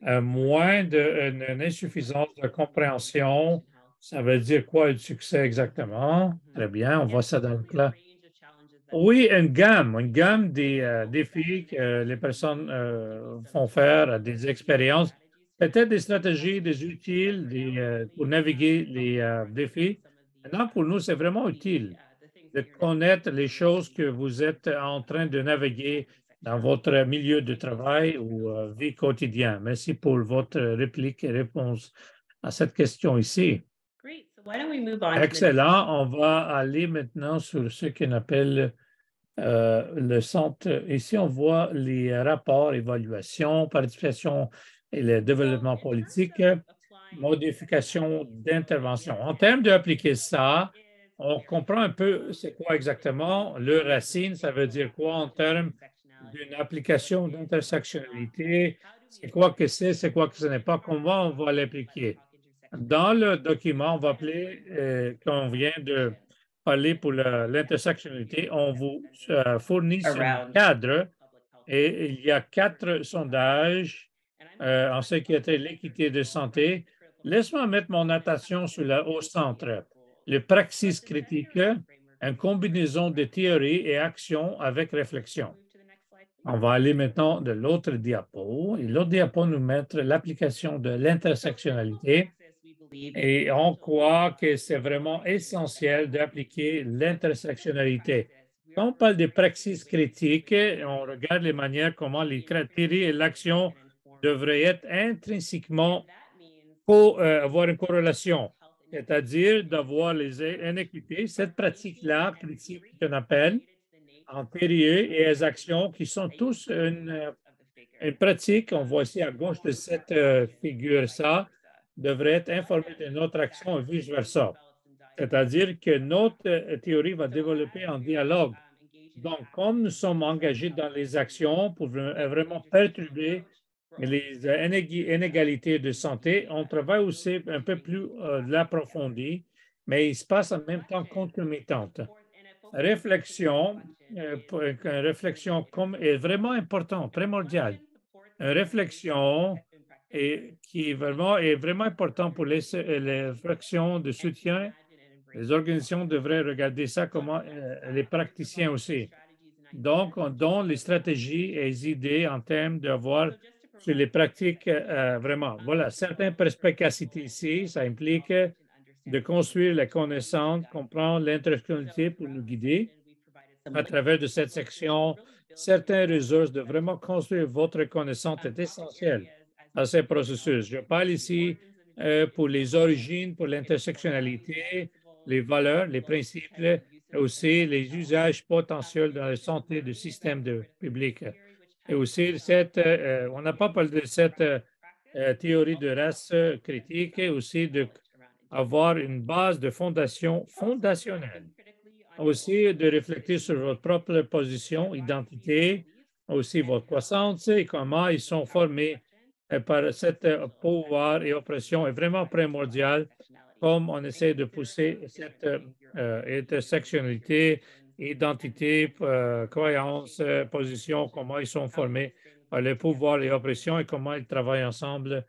Moins d'une insuffisance de compréhension. Ça veut dire quoi le succès exactement? Très bien, on voit ça dans le plan. Oui, une gamme des défis que les personnes font faire, des expériences, peut-être des stratégies, des utiles pour naviguer les défis. Maintenant, pour nous, c'est vraiment utile de connaître les choses que vous êtes en train de naviguer dans votre milieu de travail ou vie quotidienne. Merci pour votre réplique et réponse à cette question ici. Great. So why don't we move on to the Excellent. On va aller maintenant sur ce qu'on appelle le centre. Ici, on voit les rapports, évaluation, participation et le développement politique, modification d'intervention. En termes d'appliquer ça, on comprend un peu c'est quoi exactement le racine, ça veut dire quoi en termes d'une application d'intersectionnalité, c'est quoi que c'est quoi que ce n'est pas, comment on va l'appliquer. Dans le document, on va appeler, qu'on vient de parler pour l'intersectionnalité, on vous fournit un cadre et il y a 4 sondages en sécurité et l'équité de santé. Laisse-moi mettre mon attention au centre. Le praxis critique, une combinaison de théorie et action avec réflexion. On va aller maintenant de l'autre diapo. Et l'autre diapo nous mettre l'application de l'intersectionnalité. Et on croit que c'est vraiment essentiel d'appliquer l'intersectionnalité. Quand on parle de praxis critiques, on regarde les manières comment les criteria et l'action devraient être intrinsèquement avoir une corrélation, c'est-à-dire d'avoir les inéquités. Cette pratique-là, critique qu'on appelle, en théorie et les actions qui sont tous une pratique, on voit ici à gauche de cette figure, ça devrait être informé de notre action et vice-versa. C'est-à-dire que notre théorie va développer en dialogue. Donc, comme nous sommes engagés dans les actions pour vraiment perturber les inégalités de santé, on travaille aussi un peu plus de l'approfondi, mais il se passe en même temps concomitante. Réflexion, réflexion est vraiment important, primordial. Une réflexion qui est vraiment important pour les réflexions de soutien. Les organisations devraient regarder ça comment les praticiens aussi. Donc, on donne les stratégies et les idées en termes d'avoir sur les pratiques vraiment. Voilà, certaines perspicacités ici, ça implique de construire la connaissance, comprendre l'interconnectivité pour nous guider à travers de cette section. Certaines ressources de vraiment construire votre connaissance est essentielle à ce processus. Je parle ici pour les origines, pour l'intersectionnalité, les valeurs, les principes, et aussi les usages potentiels dans la santé du système public. Et aussi, on n'a pas parlé de cette théorie de race critique et aussi d'avoir une base de fondation fondationnelle. Aussi, de réfléchir sur votre propre position, identité, aussi votre croissance et comment ils sont formés par cette pouvoir et oppression est vraiment primordial, comme on essaie de pousser cette intersectionnalité, identité, croyance, position, comment ils sont formés par le pouvoir et oppression et comment ils travaillent ensemble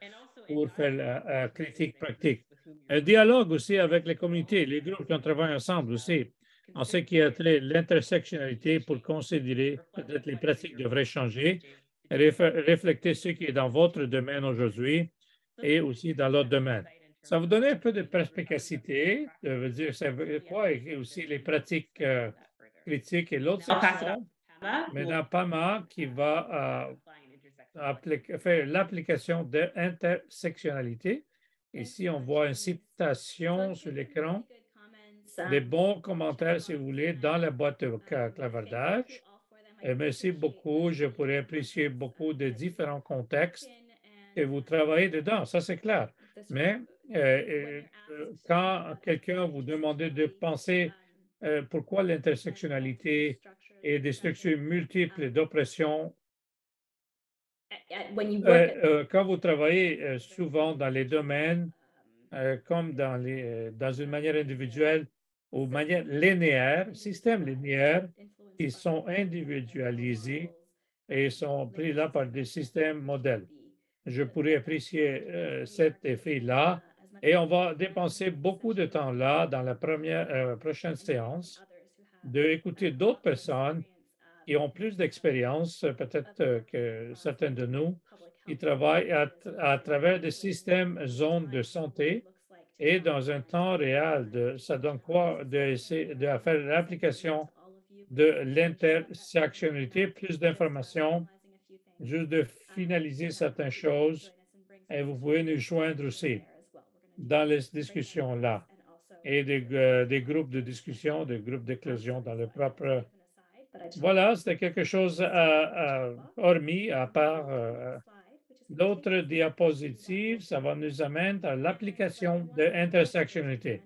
pour faire la critique pratique. Un dialogue aussi avec les communautés, les groupes qui ont travaillé ensemble aussi, en ce qui a trait l'intersectionnalité pour considérer peut-être les pratiques devraient changer, refléter ce qui est dans votre domaine aujourd'hui et aussi dans l'autre domaine. Ça vous donne un peu de perspicacité, de veut dire ça veut quoi, et aussi les pratiques critiques. Et l'autre I'll pass it section, Pama will maintenant Pama, qui va faire l'application de intersectionnalité. Ici, on voit une citation sur l'écran, des bons commentaires, si vous voulez, dans la boîte de clavardage. Et merci beaucoup. Je pourrais apprécier beaucoup de différents contextes que vous travaillez dedans. Ça, c'est clair. Mais quand quelqu'un vous demande de penser pourquoi l'intersectionnalité et des structures multiples d'oppression, quand vous travaillez souvent dans les domaines comme dans une manière individuelle ou manière linéaire, système linéaire, qui sont individualisés et sont pris là par des systèmes modèles. Je pourrais apprécier cet effet-là et on va dépenser beaucoup de temps là dans la prochaine séance d'écouter d'autres personnes qui ont plus d'expérience, peut-être que certains de nous, qui travaillent à travers des systèmes zones de santé et dans un temps réel. Ça donne quoi de faire l'application de l'intersectionnalité, plus d'informations, juste de finaliser certaines choses et vous pouvez nous joindre aussi dans les discussions là et des groupes de discussion, des groupes d'éclosion dans le propre. Voilà, c'était quelque chose hormis, à part d'autres diapositives, ça va nous amener à l'application de intersectionnalité.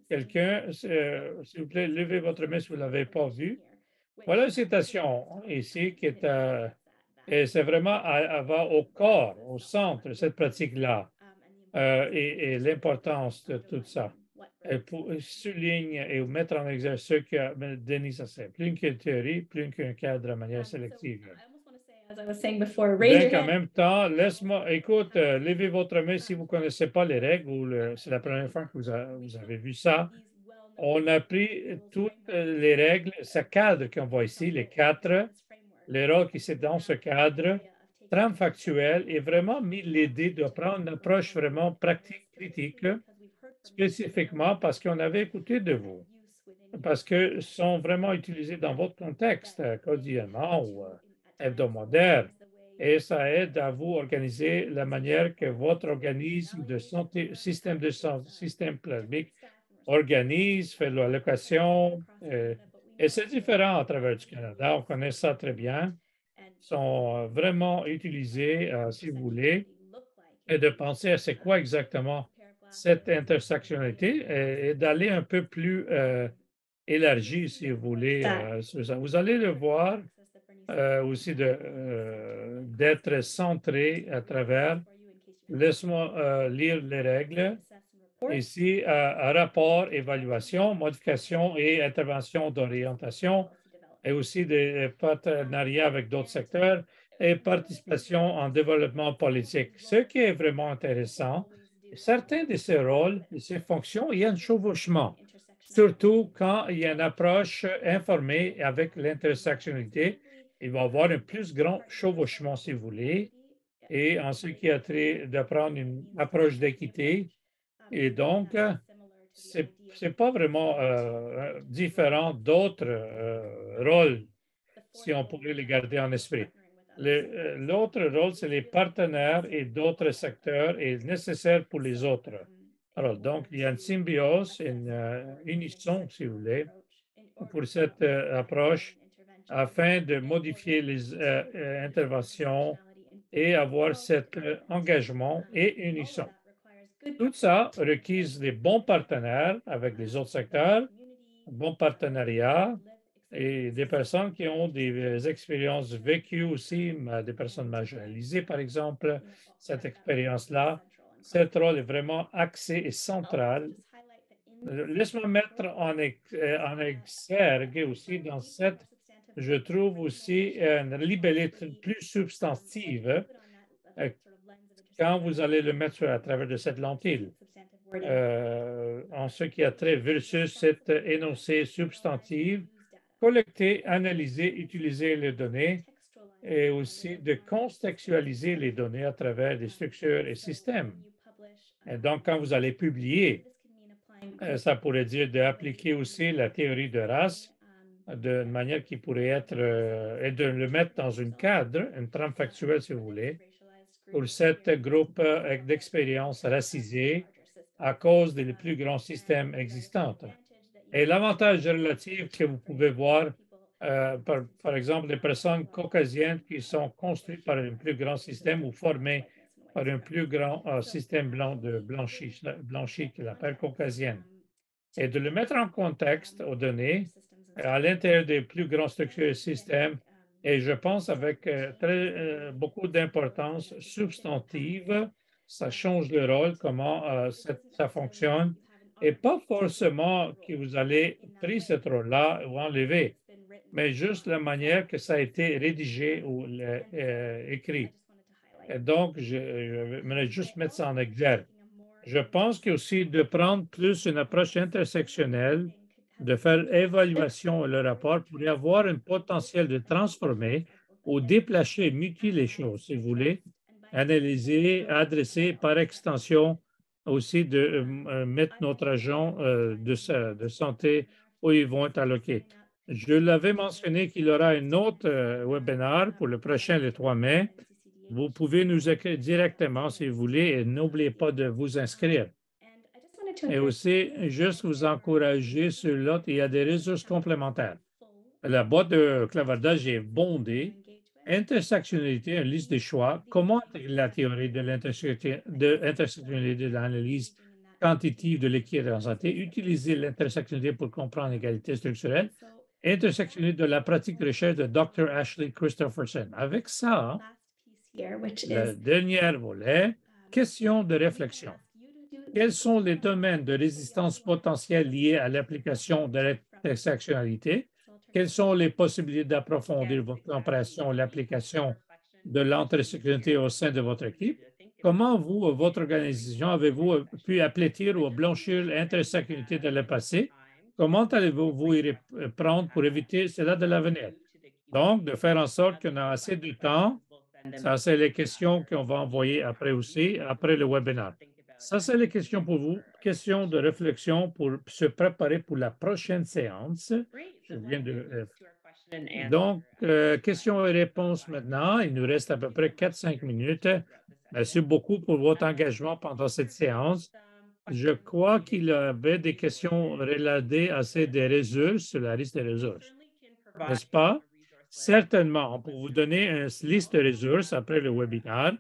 Quelqu'un, s'il vous plaît, levez votre main si vous ne l'avez pas vu. Voilà une citation ici qui est, et c'est vraiment, elle va au corps, au centre de cette pratique-là et l'importance de tout ça. Et pour souligner et mettre en exergue ce que Denis a fait, plus qu'une théorie, plus qu'un cadre de manière sélective. As I was saying before, raise your Donc, en hand. même temps, laisse-moi, écoute, levez votre main si vous ne connaissez pas les règles ou c'est la première fois que vous avez vu ça. On a pris toutes les règles, ce cadre qu'on voit ici, les quatre, les rôles qui sont dans ce cadre, trame factuel, et vraiment mis l'idée de prendre une approche vraiment pratique, critique, spécifiquement parce qu'on avait écouté de vous, parce que sont vraiment utilisés dans votre contexte quotidiennement ou hebdomadaire. Et ça aide à vous organiser la manière que votre organisme de santé, système de santé, système plasmique organise, fait l'allocation. Et c'est différent à travers du Canada. On connaît ça très bien. Sont vraiment utilisés, si vous voulez, et de penser à c'est quoi exactement cette intersectionnalité et d'aller un peu plus élargi, si vous voulez, sur ça. Vous allez le voir aussi d'être centré à travers. Laisse-moi lire les règles. Ici, rapport, évaluation, modification et intervention d'orientation, et aussi des partenariats avec d'autres secteurs et participation en développement politique. Ce qui est vraiment intéressant, certains de ces rôles, de ces fonctions, il y a un chevauchement, surtout quand il y a une approche informée avec l'intersectionnalité. Il va y avoir un plus grand chevauchement, si vous voulez, et en ce qui a trait d'apprendre une approche d'équité. Et donc, c'est pas vraiment différent d'autres rôles si on pouvait les garder en esprit. L'autre rôle, c'est les partenaires et d'autres secteurs et nécessaire pour les autres. Alors, donc, il y a une symbiose, une unisson, si vous voulez, pour cette approche afin de modifier les interventions et avoir cet engagement et unisson. Tout ça requise des bons partenaires avec les autres secteurs, bons partenariats et des personnes qui ont des expériences vécues aussi, des personnes marginalisées, par exemple. Cette expérience-là, cet rôle est vraiment axé et central. Laisse-moi mettre en exergue aussi dans cette, je trouve aussi une libellé plus substantive quand vous allez le mettre à travers de cette lentille, en ce qui a trait versus cet énoncé substantif, collecter, analyser, utiliser les données et aussi de contextualiser les données à travers des structures et systèmes. Et donc, quand vous allez publier, ça pourrait dire d'appliquer aussi la théorie de race d'une manière qui pourrait être et de le mettre dans un cadre, une trame factuelle, si vous voulez, pour cet groupe d'expériences racisées à cause des plus grands systèmes existants. Et l'avantage relatif que vous pouvez voir, par exemple, les personnes caucasiennes qui sont construites par un plus grand système ou formées par un plus grand système blanc de blanchi qu'il appelle caucasienne. Et de le mettre en contexte aux données à l'intérieur des plus grandes structures et systèmes, et je pense avec beaucoup d'importance substantive, ça change le rôle, comment ça fonctionne, et pas forcément que vous allez pris ce rôle-là ou enlever, mais juste la manière que ça a été rédigé ou écrit. Et donc, je voudrais juste mettre ça en exergue. Je pense qu'aussi de prendre plus une approche intersectionnelle, de faire évaluation et le rapport pourrait avoir un potentiel de transformer ou déplacer, mutiler les choses, si vous voulez, analyser, adresser par extension aussi de mettre notre agent de santé où ils vont être alloqués. Je l'avais mentionné qu'il y aura un autre webinaire pour le prochain, le 3 mai. Vous pouvez nous écrire directement si vous voulez et n'oubliez pas de vous inscrire. Et aussi, juste vous encourager sur l'autre, il y a des ressources complémentaires. La boîte de clavardage est bondée. Intersectionnalité, une liste de choix. Comment intégrer la théorie de l'intersectionnalité de l'analyse quantitative de l'équité en santé? Utiliser l'intersectionnalité pour comprendre l'égalité structurelle. Intersectionnalité de la pratique de recherche de Dr. Ashley Christopherson. Avec ça, le dernier volet, question de réflexion. Quels sont les domaines de résistance potentielle liés à l'application de l'intersectionnalité? Quelles sont les possibilités d'approfondir votre compréhension et l'application de l'intersectionnalité au sein de votre équipe? Comment vous, votre organisation, avez-vous pu aplatir ou blanchir l'intersectionnalité de le passé? Comment allez-vous y prendre pour éviter cela de l'avenir? Donc, de faire en sorte qu'on a assez de temps. Ça, c'est les questions qu'on va envoyer après aussi, après le webinaire. Ça, c'est les questions pour vous, questions de réflexion pour se préparer pour la prochaine séance. Je viens de, donc, questions et réponses maintenant. Il nous reste à peu près 4-5 minutes. Merci beaucoup pour votre engagement pendant cette séance. Je crois qu'il y avait des questions relatées à des ressources, sur la liste des ressources. N'est-ce pas? Certainement, pour vous donner une liste de ressources après le webinaire.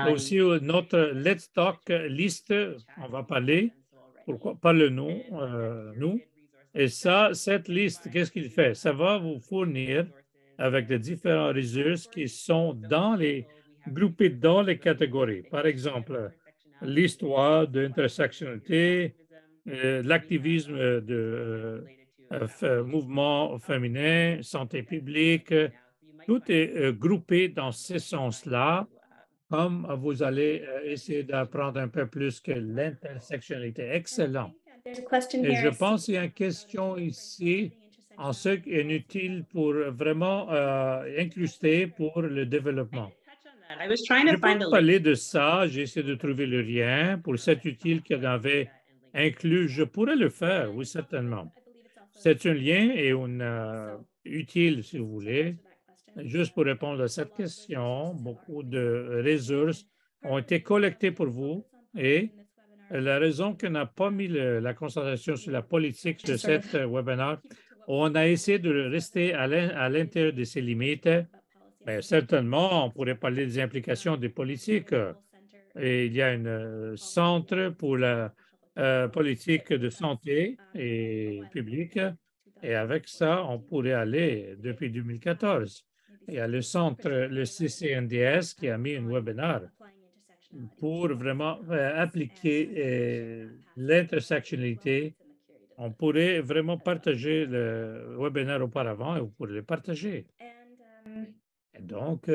Aussi, notre Let's Talk liste, on va parler, pourquoi pas le nom, nous. Et ça, cette liste, qu'est-ce qu'il fait? Ça va vous fournir avec les différents ressources qui sont groupés dans les catégories. Par exemple, l'histoire de l'intersectionnalité, l'activisme de mouvement féminin, santé publique, tout est groupé dans ce sens-là, comme vous allez essayer d'apprendre un peu plus que l'intersectionnalité. Excellent. Et je pense qu'il y a une question ici en ce qui est utile pour vraiment incruster pour le développement. Je peux parler de ça, j'ai essayé de trouver le lien pour cet utile qu'on avait inclus. Je pourrais le faire, oui, certainement. C'est un lien et un utile, si vous voulez. Juste pour répondre à cette question, beaucoup de ressources ont été collectées pour vous et la raison qu'on n'a pas mis la concentration sur la politique de cet webinaire, on a essayé de rester à l'intérieur de ces limites. Mais certainement, on pourrait parler des implications des politiques. Et il y a un centre pour la politique de santé et publique. Et avec ça, on pourrait aller depuis 2014. Il y a le centre, le CCNDS, qui a mis un webinaire pour vraiment appliquer l'intersectionnalité. On pourrait vraiment partager le webinaire auparavant et vous pourrez le partager. Et donc,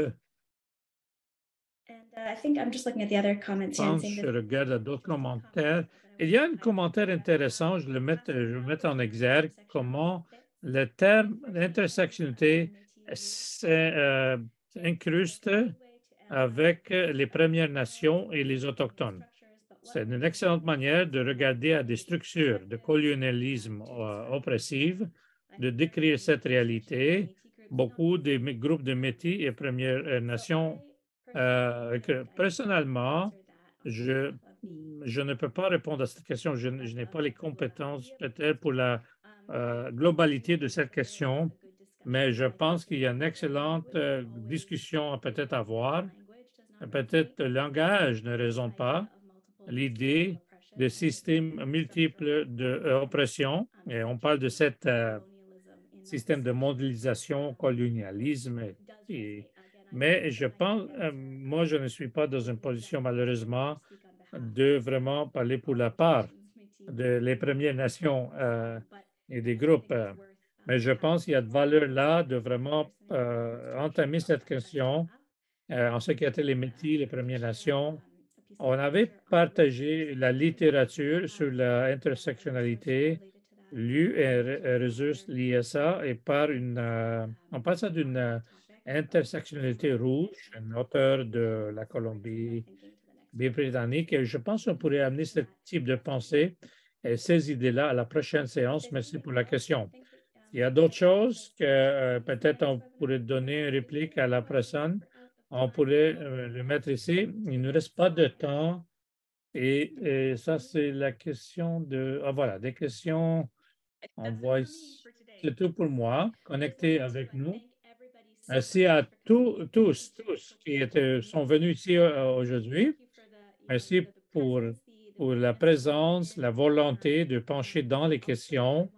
I think I'm just looking at the other comments here and pense, saying je that. regarde d'autres commentaires. Il y a un commentaire intéressant, je vais mettre en exergue comment le terme d'intersectionnalité s'incruste avec les Premières Nations et les Autochtones. C'est une excellente manière de regarder à des structures de colonialisme oppressives, de décrire cette réalité. Beaucoup de groupes de Métis et Premières Nations, personnellement, je ne peux pas répondre à cette question. Je n'ai pas les compétences peut-être pour la globalité de cette question, mais je pense qu'il y a une excellente discussion à peut-être avoir. Peut-être le langage ne raisonne pas l'idée de systèmes multiples d'oppression, et on parle de cet système de mondialisation, colonialisme, mais je pense, moi, je ne suis pas dans une position, malheureusement, de vraiment parler pour la part des Premières Nations et des groupes. Mais je pense qu'il y a de valeur là de vraiment entamer cette question en ce qui a été les Métis, les Premières Nations. On avait partagé la littérature sur l'intersectionnalité, lu et ressources liées à ça, et par on parle ça d'une intersectionnalité rouge, un auteur de la Colombie-Britannique, et je pense qu'on pourrait amener ce type de pensée et ces idées-là à la prochaine séance. Merci pour la question. Il y a d'autres choses que peut-être on pourrait donner une réplique à la personne. On pourrait le mettre ici. Il ne reste pas de temps. Et ça, c'est la question de... Ah, voilà, des questions. On voit ici. C'est tout pour moi. Connectez avec nous. Merci à tous qui sont venus ici aujourd'hui. Merci pour la présence, la volonté de pencher dans les questions.